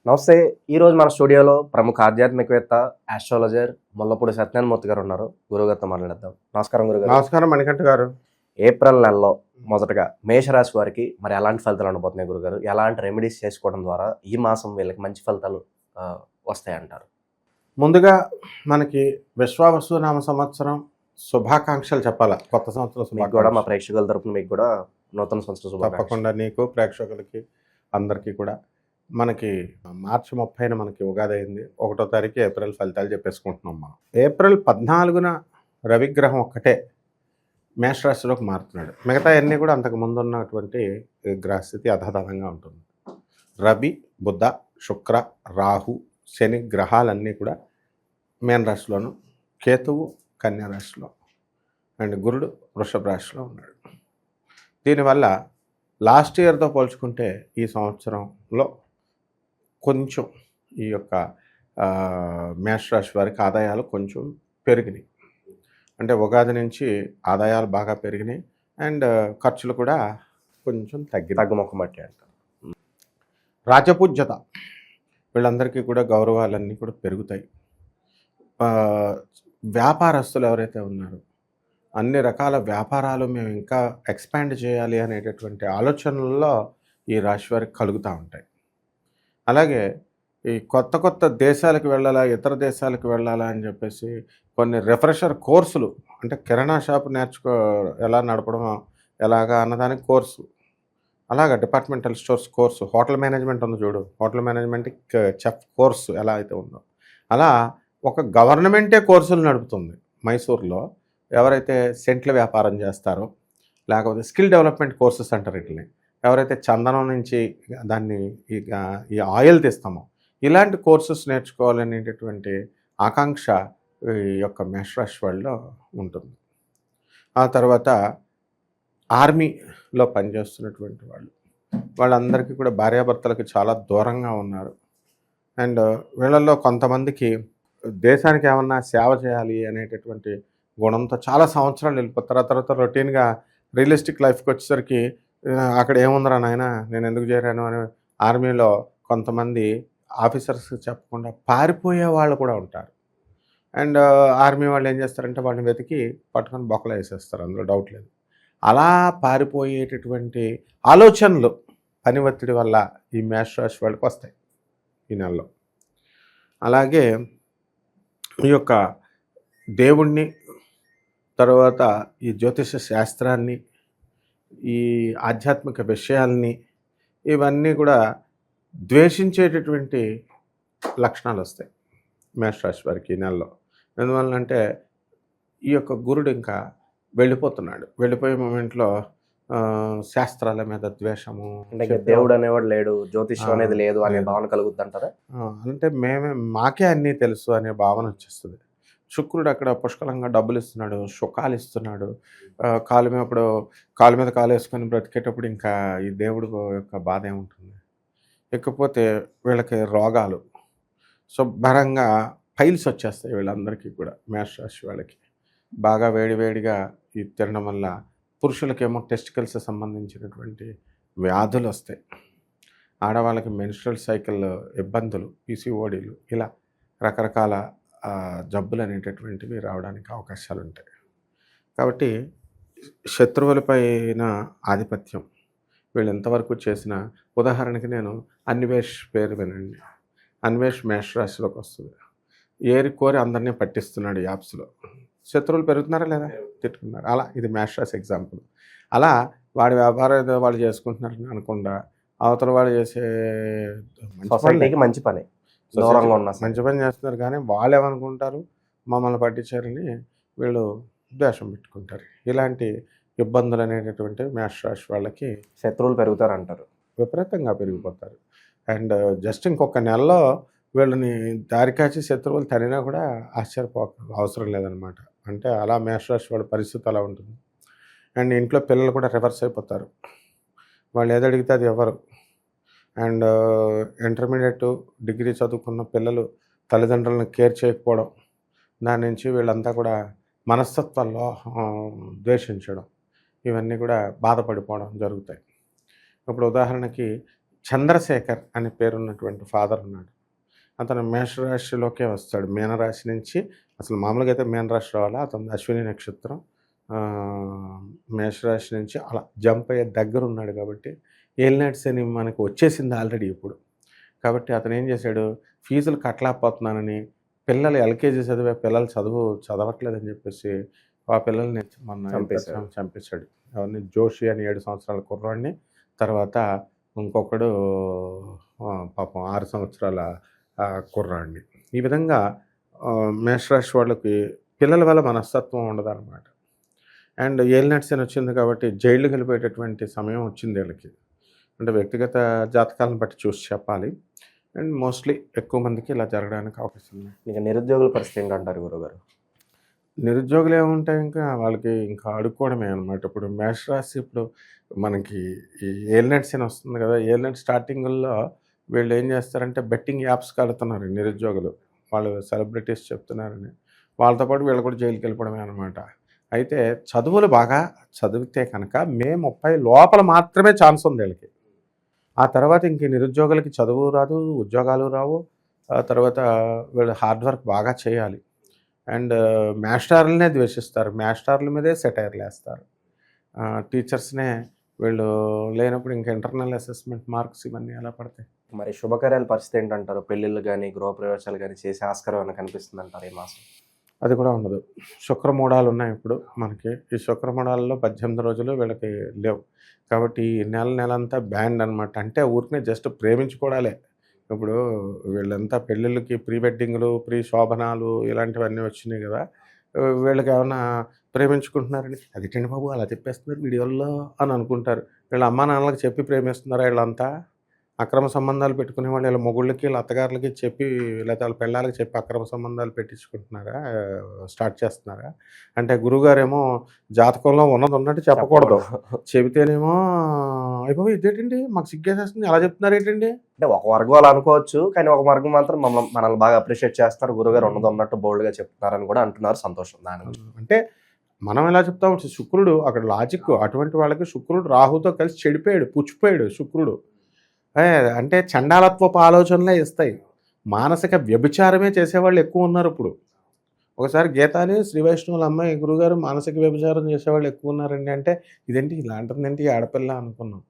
నమస్తే. ఈరోజు మన స్టూడియోలో ప్రముఖ ఆధ్యాత్మికవేత్త, ఆస్ట్రాలజర్ ముల్లపూడి సత్యనారాయణమూర్తి గారు ఉన్నారు. గురువుగారితో మాట్లాడేద్దాం. నమస్కారం గురుగారు. నమస్కారం మణికంఠ గారు. ఏప్రిల్ నెలలో మొదటగా మేషరాశి వారికి మరి ఎలాంటి ఫలితాలు ఉండబోతున్నాయి గురుగారు? ఎలాంటి రెమెడీస్ చేసుకోవడం ద్వారా ఈ మాసం వీళ్ళకి మంచి ఫలితాలు వస్తాయంటారు? ముందుగా మనకి విశ్వావసునామ సంవత్సరం శుభాకాంక్షలు చెప్పాలా. కొత్త సంవత్సరం మీకు కూడా మా ప్రేక్షకుల తరపున మీకు కూడా నూతన సంవత్సర శుభాకాంక్షలు. తప్పకుండా నీకు ప్రేక్షకులకి అందరికీ కూడా. మనకి మార్చి 30న మనకి ఉగాది అయింది. 1వ తారీఖు ఏప్రిల్ ఫలితాలు చెప్పేసుకుంటున్నాం మనం. ఏప్రిల్ 14న రవిగ్రహం ఒక్కటే మేషరాశిలోకి మారుతున్నాడు. మిగతా అన్నీ కూడా అంతకు ముందు ఉన్నటువంటి గ్రహస్థితి అధధనంగా ఉంటుంది. రవి, బుధ, శుక్ర, రాహు, శని గ్రహాలన్నీ కూడా మీన రాశిలోను, కేతువు కన్యా రాశిలో, అండ్ గురుడు వృషభ రాశిలో ఉన్నాడు. దీనివల్ల లాస్ట్ ఇయర్తో పోల్చుకుంటే ఈ సంవత్సరంలో కొంచెం ఈ యొక్క మేషరాశి వారికి ఆదాయాలు కొంచెం పెరిగినాయి. అంటే ఉగాది నుంచి ఆదాయాలు బాగా పెరిగినాయి అండ్ ఖర్చులు కూడా కొంచెం తగ్గుముఖం బట్టి అంటారు. రాజపూజ్యత వీళ్ళందరికీ కూడా గౌరవాలన్నీ కూడా పెరుగుతాయి. వ్యాపారస్తులు ఎవరైతే ఉన్నారో అన్ని రకాల వ్యాపారాలు మేము ఇంకా ఎక్స్పాండ్ చేయాలి అనేటటువంటి ఆలోచనల్లో ఈ రాశి వారికి కలుగుతూ ఉంటాయి. అలాగే ఈ కొత్త కొత్త దేశాలకు వెళ్ళాలా, ఇతర దేశాలకు వెళ్ళాలా అని చెప్పేసి కొన్ని రిఫ్రెషర్ కోర్సులు, అంటే కిరాణా షాప్ ఎలా నడపడం ఎలాగా అన్నదానికి కోర్సు, అలాగా departmental stores course, hotel management ఉంది చూడు, హోటల్ మేనేజ్మెంట్ చెఫ్ కోర్సు ఎలా అయితే ఉందో అలా ఒక గవర్నమెంటే కోర్సులు నడుపుతుంది. మైసూర్లో ఎవరైతే సెంట్ల వ్యాపారం చేస్తారో, లేకపోతే స్కిల్ డెవలప్మెంట్ కోర్సెస్ అంటారు వీటిని, ఎవరైతే చందనం నుంచి దాన్ని ఈ ఆయిల్ తీస్తామో ఇలాంటి కోర్సెస్ నేర్చుకోవాలనేటటువంటి ఆకాంక్ష ఈ యొక్క మేషరాశి వాళ్ళలో ఉంటుంది. ఆ తర్వాత ఆర్మీలో పనిచేస్తున్నటువంటి వాళ్ళందరికీ కూడా భార్యాభర్తలకు చాలా దూరంగా ఉన్నారు. అండ్ వీళ్ళల్లో కొంతమందికి దేశానికి ఏమన్నా సేవ చేయాలి అనేటటువంటి గుణంతో చాలా సంవత్సరాలు వెళ్ళిపోతారు. ఆ తర్వాత రొటీన్గా రియలిస్టిక్ లైఫ్కి వచ్చేసరికి అక్కడ ఏముందిరా నాయన నేను ఎందుకు చేరాను అని ఆర్మీలో కొంతమంది ఆఫీసర్స్కి చెప్పకుండా పారిపోయే వాళ్ళు కూడా ఉంటారు. అండ్ ఆర్మీ వాళ్ళు ఏం చేస్తారంటే వాళ్ళని వెతికి పట్టుకొని బొక్కలు వేసేస్తారు, అందులో డౌట్ లేదు. అలా పారిపోయేటటువంటి ఆలోచనలు పని ఒత్తిడి వల్ల ఈ మేషరాశి వాళ్ళకి వస్తాయి ఈ నెలలో. అలాగే ఈ యొక్క దేవుణ్ణి, తర్వాత ఈ జ్యోతిష శాస్త్రాన్ని, ఈ ఆధ్యాత్మిక విషయాల్ని ఇవన్నీ కూడా ద్వేషించేటటువంటి లక్షణాలు వస్తాయి మేషరాశి వారికి ఈ నెలలో. ఎందువల్లంటే ఈ యొక్క గురుడు ఇంకా వెళ్ళిపోతున్నాడు. వెళ్ళిపోయే మూమెంట్లో శాస్త్రాల మీద ద్వేషము, అంటే దేవుడు అనేవాడు లేడు, జ్యోతిష్యం అనేది లేదు అనే భావన కలుగుద్ది అంటారా? అంటే మాకే అన్నీ తెలుసు అనే భావన వచ్చేస్తుంది. శుక్రుడు అక్కడ పుష్కలంగా డబ్బులు ఇస్తున్నాడు, సుఖాలు ఇస్తున్నాడు. కాలు మీద కాలు వేసుకొని బ్రతికేటప్పుడు ఇంకా ఈ దేవుడు యొక్క బాధ ఏముంటుంది? ఇకపోతే వీళ్ళకి రోగాలు శుభ్రంగా పైల్స్ వచ్చేస్తాయి వీళ్ళందరికీ కూడా. మేషరాశి వాళ్ళకి బాగా వేడివేడిగా ఈ తినడం వల్ల పురుషులకేమో టెస్టికల్స్ సంబంధించినటువంటి వ్యాధులు వస్తాయి. ఆడవాళ్ళకి మెన్స్ట్రల్ సైకిల్ ఇబ్బందులు, పిసిఓడీలు, ఇలా రకరకాల జబ్బులు అనేటటువంటివి రావడానికి అవకాశాలు ఉంటాయి. కాబట్టి శత్రువులపైన ఆధిపత్యం వీళ్ళు ఎంతవరకు చేసిన, ఉదాహరణకి నేను అన్వేష్ పేరు వినండి. అన్వేష్ మేషరాశిలోకి వస్తుంది. ఏరి కోరి అందరినీ పట్టిస్తున్నాడు యాప్స్లో. శత్రువులు పెరుగుతున్నారా లేదా? తిట్టుకున్నారు. అలా ఇది మేషరాశి ఎగ్జాంపుల్. అలా వాడి వ్యాపారం ఏదో వాళ్ళు చేసుకుంటున్నారని అనకుండా అవతల వాళ్ళు చేసే మంచి పని, దూరంగా ఉన్న మంచి పని చేస్తున్నారు. కానీ వాళ్ళు ఏమనుకుంటారు, మమ్మల్ని పట్టించారని వీళ్ళు ద్వేషం పెట్టుకుంటారు. ఇలాంటి ఇబ్బందులు అనేటటువంటి మేషరాశి వాళ్ళకి శత్రువులు పెరుగుతారు అంటారు, విపరీతంగా పెరిగిపోతారు. అండ్ జస్ట్ ఇంకొక నెలలో వీళ్ళని దారికాచి శత్రువులు తనినా కూడా అవసరం లేదనమాట. అంటే అలా మేషరాశి వాళ్ళ పరిస్థితి అలా ఉంటుంది. అండ్ ఇంట్లో పిల్లలు కూడా రివర్స్ అయిపోతారు. వాళ్ళు ఏది అడిగితే అది ఎవరు. అండ్ ఇంటర్మీడియట్, డిగ్రీ చదువుకున్న పిల్లలు తల్లిదండ్రులను కేర్ చేయకపోవడం, దాని నుంచి వీళ్ళంతా కూడా మనస్తత్వాల్లో ద్వేషించడం, ఇవన్నీ కూడా బాధపడిపోవడం జరుగుతాయి. ఇప్పుడు ఉదాహరణకి చంద్రశేఖర్ అనే పేరున్నటువంటి ఫాదర్ ఉన్నాడు. అతను మేషరాశిలోకే వస్తాడు. మీనరాశి నుంచి అసలు మామూలుగా అయితే మీనరాశి రావాలా, అతను అశ్విని నక్షత్రం. మేషరాశి నుంచి అలా జంప్ అయ్యే దగ్గర ఉన్నాడు కాబట్టి ఏలినాటి శని మనకు వచ్చేసింది ఆల్రెడీ ఇప్పుడు. కాబట్టి అతను ఏం చేశాడు, ఫీజులు కట్టలేకపోతున్నానని, పిల్లలు ఎల్కేజీ చదివే పిల్లలు చదవట్లేదని చెప్పేసి ఆ పిల్లల్ని చంపేశాడు. అవన్నీ జోషి అని 7 సంవత్సరాల కుర్రాడిని, తర్వాత ఇంకొకడు పాపం 6 సంవత్సరాల కుర్రాడిని. ఈ విధంగా మేషరాశి వాళ్ళకి పిల్లల వల్ల మనస్తత్వం ఉండదన్నమాట. అండ్ ఏలినాటి శని వచ్చింది కాబట్టి జైలుకి వెళ్ళిపోయేటటువంటి సమయం వచ్చింది వీళ్ళకి. అంటే వ్యక్తిగత జాతకాలను బట్టి చూసి చెప్పాలి. అండ్ మోస్ట్లీ ఎక్కువ మందికి ఇలా జరగడానికి అవకాశం ఉంది. ఇంకా నిరుద్యోగుల పరిస్థితి ఏంటంటారు గురుగారు? నిరుద్యోగులు ఏముంటాయి, ఇంకా వాళ్ళకి ఇంకా అడుక్కోవడమే అనమాట. ఇప్పుడు మేషరాశి ఇప్పుడు మనకి ఈ ఏలినాటి శని వస్తుంది కదా, ఏలినాటి స్టార్టింగ్లో వీళ్ళు ఏం చేస్తారంటే బెట్టింగ్ యాప్స్ కడుతున్నారు నిరుద్యోగులు. వాళ్ళు సెలబ్రిటీస్ చెప్తున్నారని వాళ్ళతో పాటు వీళ్ళు కూడా జైలుకి వెళ్ళిపోవడమే అనమాట. అయితే చదువులు బాగా చదివితే కనుక మే 30 లోపల మాత్రమే ఛాన్స్ ఉంది వీళ్ళకి. ఆ తర్వాత ఇంక నిరుద్యోగులకి చదువు రాదు, ఉద్యోగాలు రావు. ఆ తర్వాత వీళ్ళు హార్డ్ వర్క్ బాగా చేయాలి. అండ్ మాస్టర్లనే ద్వేషిస్తారు, మాస్టర్ల మీదే సెటైర్లు వేస్తారు. టీచర్స్నే వీళ్ళు లేనప్పుడు ఇంకా ఇంటర్నల్ అసెస్మెంట్ మార్క్స్ ఇవన్నీ ఎలా పడతాయి. మరి శుభకార్యాల పరిస్థితి ఏంటంటారు? పెళ్ళిళ్ళు కానీ గృహప్రవేశాలు కానీ చేసే ఆస్కారం ఏమైనా కనిపిస్తుంది అంటారు ఈ మాసం? అది కూడా ఉండదు. శుక్రమూఢాలు ఉన్నాయి ఇప్పుడు మనకి. ఈ శుక్రమూఢాలలో 18 రోజులు వీళ్ళకి లేవు కాబట్టి నెలంతా బ్యాండ్ అనమాట. అంటే ఊరికే జస్ట్ ప్రేమించుకోవడాలే. ఇప్పుడు వీళ్ళంతా పెళ్ళిళ్ళకి ప్రీ వెడ్డింగ్లు, ప్రీ శోభనాలు ఇలాంటివన్నీ వచ్చినాయి కదా, వీళ్ళకి ఏమన్నా ప్రేమించుకుంటున్నారని అదేంటండి బాబు అలా చెప్పేస్తున్నారు వీడియోల్లో అని అనుకుంటారు. వీళ్ళ అమ్మా నాన్నలకు చెప్పి ప్రేమిస్తున్నారా వీళ్ళంతా? అక్రమ సంబంధాలు పెట్టుకునే వాళ్ళు వీళ్ళ మొగుళ్ళకి, వీళ్ళ అత్తగారులకి చెప్పి, లేకపోతే వాళ్ళ పెళ్ళాలకి చెప్పి అక్రమ సంబంధాలు పెట్టించుకుంటున్నారా, స్టార్ట్ చేస్తున్నారా? అంటే గురువుగారేమో జాతకంలో ఉన్నట్టు చెప్పకూడదు, చెబితేనేమో అయిపోయి ఇదేంటండి మాకు సిగ్గేసేస్తుంది అలా చెప్తున్నారు ఏంటండి. అంటే ఒక వర్గం అలా అనుకోవచ్చు, కానీ ఒక వర్గం మాత్రం మనల్ని బాగా అప్రిషియేట్ చేస్తారు, గురుగారు ఉన్నట్టు బోల్డ్గా చెప్తున్నారని కూడా అంటున్నారు. సంతోషం. దాని అంటే మనం ఎలా చెప్తాం, శుక్రుడు అక్కడ లాజిక్. అటువంటి వాళ్ళకి శుక్రుడు రాహుతో కలిసి చెడిపోయాడు, పుచ్చిపోయాడు శుక్రుడు. అంటే చండాలత్వపు ఆలోచనలే ఇస్తాయి. మానసిక వ్యభిచారమే చేసేవాళ్ళు ఎక్కువ ఉన్నారు ఇప్పుడు. ఒకసారి గీతాని శ్రీ వైష్ణవుల అమ్మాయి గురుగారు మానసిక వ్యభిచారం చేసేవాళ్ళు ఎక్కువ ఉన్నారండి అంటే ఇదేంటి ఇలాంటిదేంటి ఆడపిల్ల అనుకున్నాం.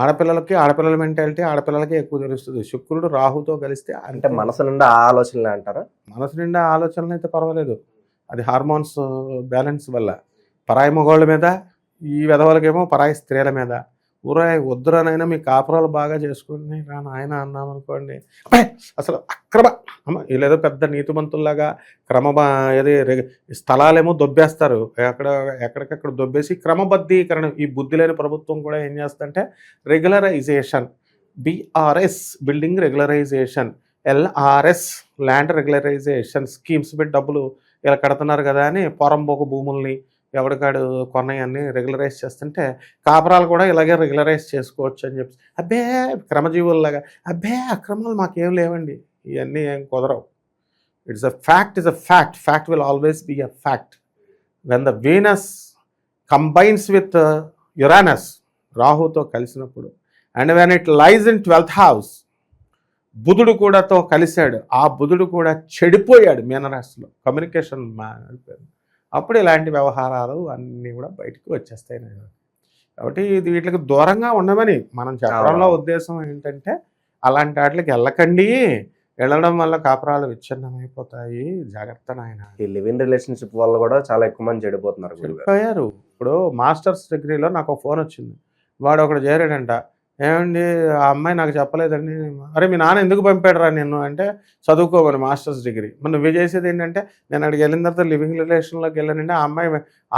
ఆడపిల్లల మెంటాలిటీ ఆడపిల్లలకి ఎక్కువ తెలుస్తుంది. శుక్రుడు రాహుతో కలిస్తే అంటే మనసు నిండా ఆలోచనలే అంటారా? మనసు నిండా ఆలోచనలు అయితే పర్వాలేదు, అది హార్మోన్స్ బ్యాలెన్స్ వల్ల. పరాయి మగవాళ్ళ మీద, ఈ విధవలకేమో పరాయి స్త్రీల మీద. వద్దురానైనా మీ కాపురాలు బాగా చేసుకుని రా నాయన అన్నామనుకోండి, అసలు అక్రమ వీళ్ళేదో పెద్ద నీతిమంతుల్లాగా స్థలాలేమో దొబ్బేస్తారు, ఎక్కడికక్కడ దొబ్బేసి క్రమబద్ధీకరణ. ఈ బుద్ధి లేని ప్రభుత్వం కూడా ఏం చేస్తుందంటే regularization, BRS building regularization, LRS land regularization schemes పెట్టి డబ్బులు ఇలా కడుతున్నారు కదా అని పొరంబోకు భూముల్ని ఎవడికాడు కొన్నాయన్నీ రెగ్యులరైజ్ చేస్తుంటే కాపురాలు కూడా ఇలాగే రెగ్యులరైజ్ చేసుకోవచ్చు అని చెప్పి అబ్బే క్రమజీవుల్లాగా అబ్బే అక్రమాలు మాకేం లేవండి, ఇవన్నీ ఏం కుదరవు. It's a fact. Fact will always be a fact. When the Venus combines with Uranus, రాహుతో కలిసినప్పుడు, and when it lies in 12th house, బుధుడు కూడాతో కలిశాడు, ఆ బుధుడు కూడా చెడిపోయాడు మీనరాశిలో, కమ్యూనికేషన్ అప్పుడు ఇలాంటి వ్యవహారాలు అన్నీ కూడా బయటకు వచ్చేస్తాయి. కాబట్టి ఇది వీటికి దూరంగా ఉండమని మనం చెప్పడంలో ఉద్దేశం ఏంటంటే అలాంటి వాటికి వెళ్ళకండి, వెళ్ళడం వల్ల కాపురాలు విచ్ఛిన్నమైపోతాయి, జాగ్రత్త నాయన. ఈ లివ్ ఇన్ రిలేషన్షిప్ వల్ల కూడా చాలా ఎక్కువ మంది చెడిపోతున్నారు. ఇప్పుడు మాస్టర్స్ డిగ్రీలో నాకు ఒక ఫోన్ వచ్చింది, వాడు ఒకడు చేరాడంట. ఏమండి ఆ అమ్మాయి నాకు చెప్పలేదండి. అరే మీ నాన్న ఎందుకు పంపాడురా నిన్ను అంటే చదువుకోమని మాస్టర్స్ డిగ్రీ. మరి నువ్వు చేసేది ఏంటంటే నేను అక్కడికి వెళ్ళిన తర్వాత లివింగ్ రిలేషన్లోకి వెళ్ళానండి, ఆ అమ్మాయి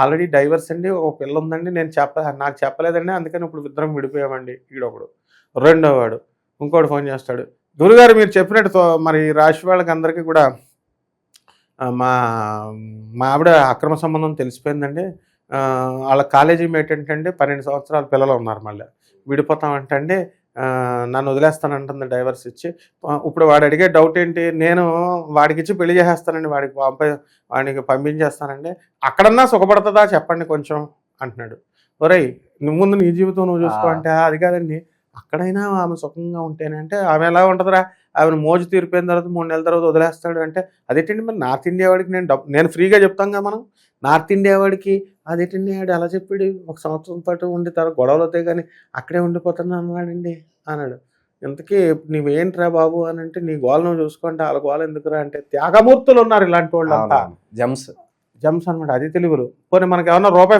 ఆల్రెడీ డైవర్స్ అండి, ఒక పిల్ల ఉందండి, నాకు చెప్పలేదండి, అందుకని ఇప్పుడు ఇద్దరం విడిపోయామండి. ఈడొకడు. రెండోవాడు ఇంకోటి ఫోన్ చేస్తాడు, గురుగారు మీరు చెప్పినట్టు మరి రాశి వాళ్ళకి అందరికీ కూడా మా ఆవిడ అక్రమ సంబంధం తెలిసిపోయిందండి, వాళ్ళ కాలేజీ మేట్ ఏంటంటే 12 సంవత్సరాల పిల్లలు ఉన్నారు, మళ్ళీ విడిపోతామంటండి, నన్ను వదిలేస్తానంటుంది డైవర్స్ ఇచ్చి. ఇప్పుడు వాడు అడిగే డౌట్ ఏంటి, నేను వాడికి ఇచ్చి పెళ్లి చేసేస్తానండి, వాడికి పంపించేస్తానండి, అక్కడన్నా సుఖపడుతుందా చెప్పండి కొంచెం అంటున్నాడు. ఒరేయ్ నువ్వు ముందు నీ జీవితం నువ్వు చూసుకో అంటే అది కాదండి, అక్కడైనా ఆమె సుఖంగా ఉంటేనే అంటే ఆమె ఎలా ఉంటుందిరా, ఆమెను మోజు తీరిపోయిన తర్వాత 3 నెలల తర్వాత వదిలేస్తాడు అంటే అదేంటండి మరి నార్త్ ఇండియా వాడికి నేను ఫ్రీగా చెప్తాం కదా మనం. నార్త్ ఇండియా వాడికి అదేంటండి ఆడు అలా చెప్పాడు 1 సంవత్సరం పాటు ఉండి తర్వాత గొడవలు అవుతాయి కానీ అక్కడే ఉండిపోతాను అన్నాడండి అన్నాడు. ఇంతకీ నువ్వేంట్రా బాబు అని అంటే నీ గోల నువ్వు చూసుకుంటే వాళ్ళ గోల ఎందుకురా అంటే త్యాగమూర్తులు ఉన్నారు ఇలాంటి వాళ్ళంతా. జమ్స్ అనమాట, అది తెలుగులు. పోనీ మనకి ఏమన్నా రూపాయి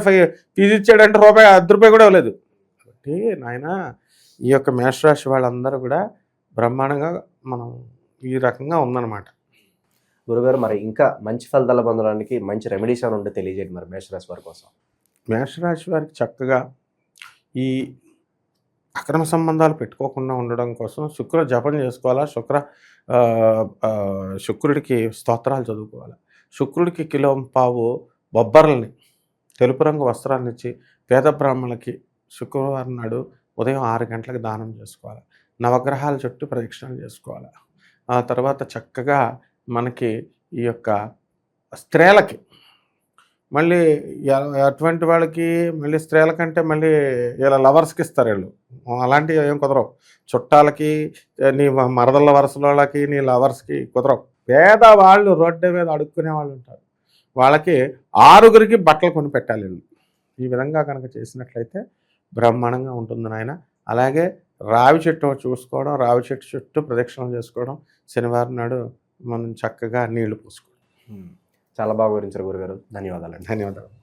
ఫీజు ఇచ్చాడంటే రూపాయి ₹10 కూడా ఇవ్వలేదు. కాబట్టి నాయన ఈ యొక్క మేషరాశి వాళ్ళందరూ కూడా బ్రహ్మాండంగా మనం ఈ రకంగా ఉందన్నమాట. గురుగారు మరి ఇంకా మంచి ఫలితాలు పొందడానికి మంచి రెమెడీస్ అని ఉంటే తెలియజేయండి మరి మేషరాశి వారి కోసం. మేషరాశి వారికి చక్కగా ఈ అక్రమ సంబంధాలు పెట్టుకోకుండా ఉండడం కోసం శుక్ర జపం చేసుకోవాలా, శుక్రుడికి స్తోత్రాలు చదువుకోవాలి. శుక్రుడికి కిలోంపావు బొబ్బర్లని తెలుపు రంగు వస్త్రాలను ఇచ్చి పేద బ్రాహ్మణులకి శుక్రవారం నాడు ఉదయం 6 గంటలకు దానం చేసుకోవాలి. నవగ్రహాల చుట్టూ ప్రదక్షిణలు చేసుకోవాలి. ఆ తర్వాత చక్కగా మనకి ఈ యొక్క స్త్రీలకి మళ్ళీ అటువంటి వాళ్ళకి మళ్ళీ స్త్రీలకంటే మళ్ళీ ఇలా లవర్స్కి ఇస్తారు వీళ్ళు. అలాంటివి ఏం కుదరవు. చుట్టాలకి, నీ మరదళ్ళ వరుసల వాళ్ళకి, నీ లవర్స్కి కుదరవు. పేదవాళ్ళు రోడ్డు మీద అడుక్కునే వాళ్ళు ఉంటారు, వాళ్ళకి 6గురికి బట్టలు కొని పెట్టాలి వీళ్ళు. ఈ విధంగా కనుక చేసినట్లయితే బ్రహ్మాండంగా ఉంటుంది నాయన. అలాగే రావి చెట్టు చూసుకోవడం, రావి చెట్టు చుట్టూ ప్రదక్షిణలు చేసుకోవడం, శనివారం నాడు మనం చక్కగా నీళ్లు పోసుకోవడం. చాలా బాగా వివరించారు గురుగారు. ధన్యవాదాలు. ధన్యవాదాలు.